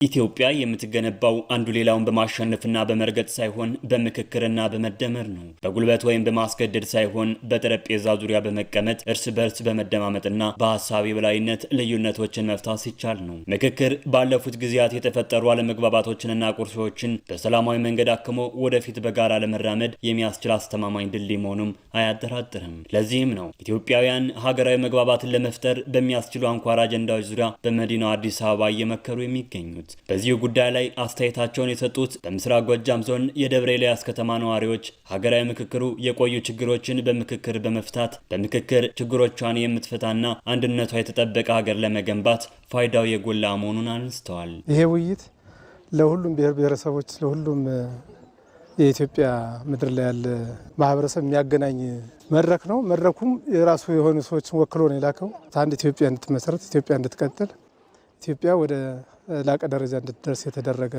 ኢትዮጵያ የምትገነባው አንዱ ሌላውን በማሸነፍና በመርገጥ ሳይሆን በምክክርና በመደመር ነው። በጉልበት ወይም በማስገደድ ሳይሆን በጠረጴዛ ዙሪያ በመቀመጥ እርስ በርስ በመደማመጥና በሐሳብ የበላይነት ልዩነቶችን መፍታት ሲቻል ነው። ምክክር ባለፉት ጊዜያት የተፈጠሩ አለመግባባቶችንና ቁርሾችን በሰላማዊ መንገድ አክሞ ወደፊት በጋራ ለመራመድ የሚያስችል አስተማማኝ ድልድይ መሆኑም አያጠራጥርም። ለዚህም ነው ኢትዮጵያውያን ሀገራዊ መግባባትን ለመፍጠር በሚያስችሉ አንኳር አጀንዳዎች ዙሪያ በመዲናው አዲስ አበባ እየመከሩ የሚገኙት። በዚህ ጉዳይ ላይ አስተያየታቸውን የሰጡት በምስራቅ ጎጃም ዞን የደብረ ኤልያስ ከተማ ነዋሪዎች ሀገራዊ ምክክሩ የቆዩ ችግሮችን በምክክር በመፍታት በምክክር ችግሮቿን የምትፈታና አንድነቷ የተጠበቀ ሀገር ለመገንባት ፋይዳው የጎላ መሆኑን አንስተዋል። ይሄ ውይይት ለሁሉም ብሔር ብሔረሰቦች ለሁሉም የኢትዮጵያ ምድር ላይ ያለ ማህበረሰብ የሚያገናኝ መድረክ ነው። መድረኩም የራሱ የሆኑ ሰዎችን ወክሎ ነው የላከው። አንድ ኢትዮጵያ እንድትመሰረት፣ ኢትዮጵያ እንድትቀጥል፣ ኢትዮጵያ ወደ ላቀ ደረጃ እንድትደርስ የተደረገ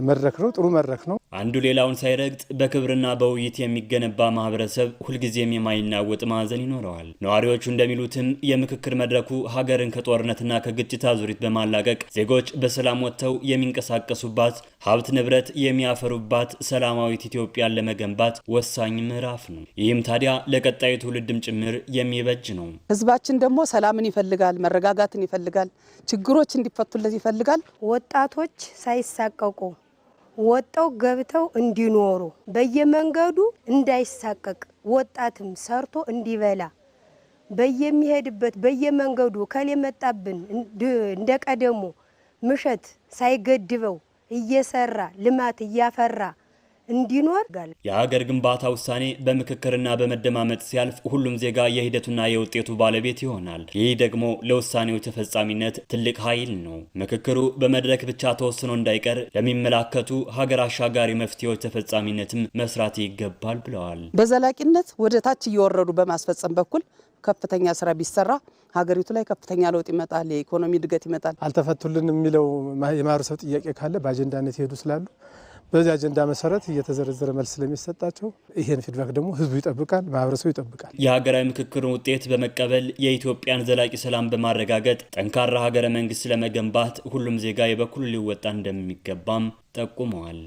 መድረክ ነው። ጥሩ መድረክ ነው። አንዱ ሌላውን ሳይረግጥ በክብርና በውይይት የሚገነባ ማህበረሰብ ሁልጊዜም የማይናወጥ ማዕዘን ይኖረዋል። ነዋሪዎቹ እንደሚሉትም የምክክር መድረኩ ሀገርን ከጦርነትና ከግጭት አዙሪት በማላቀቅ ዜጎች በሰላም ወጥተው የሚንቀሳቀሱባት፣ ሀብት ንብረት የሚያፈሩባት ሰላማዊት ኢትዮጵያን ለመገንባት ወሳኝ ምዕራፍ ነው። ይህም ታዲያ ለቀጣዩ ትውልድም ጭምር የሚበጅ ነው። ህዝባችን ደግሞ ሰላምን ይፈልጋል፣ መረጋጋትን ይፈልጋል፣ ችግሮች እንዲፈቱለት ይፈልጋል። ወጣቶች ሳይሳቀቁ ወጣው ገብተው እንዲኖሩ በየመንገዱ እንዳይሳቀቅ ወጣትም ሰርቶ እንዲበላ በየሚሄድበት በየመንገዱ ከለመጣብን እንደቀደሙ ምሸት ሳይገድበው እየሰራ ልማት እያፈራ እንዲኖር ጋር የሀገር ግንባታ ውሳኔ በምክክርና በመደማመጥ ሲያልፍ ሁሉም ዜጋ የሂደቱና የውጤቱ ባለቤት ይሆናል። ይህ ደግሞ ለውሳኔው ተፈጻሚነት ትልቅ ኃይል ነው። ምክክሩ በመድረክ ብቻ ተወስኖ እንዳይቀር ለሚመላከቱ ሀገር አሻጋሪ መፍትሄዎች ተፈጻሚነትም መስራት ይገባል ብለዋል። በዘላቂነት ወደ ታች እየወረዱ በማስፈጸም በኩል ከፍተኛ ስራ ቢሰራ ሀገሪቱ ላይ ከፍተኛ ለውጥ ይመጣል፣ የኢኮኖሚ እድገት ይመጣል። አልተፈቱልን የሚለው የማህበረሰብ ጥያቄ ካለ በአጀንዳነት ይሄዱ ስላሉ በዚህ አጀንዳ መሰረት እየተዘረዘረ መልስ ስለሚሰጣቸው ይሄን ፊድባክ ደግሞ ህዝቡ ይጠብቃል፣ ማህበረሰቡ ይጠብቃል። የሀገራዊ ምክክሩን ውጤት በመቀበል የኢትዮጵያን ዘላቂ ሰላም በማረጋገጥ ጠንካራ ሀገረ መንግስት ለመገንባት ሁሉም ዜጋ የበኩሉ ሊወጣ እንደሚገባም ጠቁመዋል።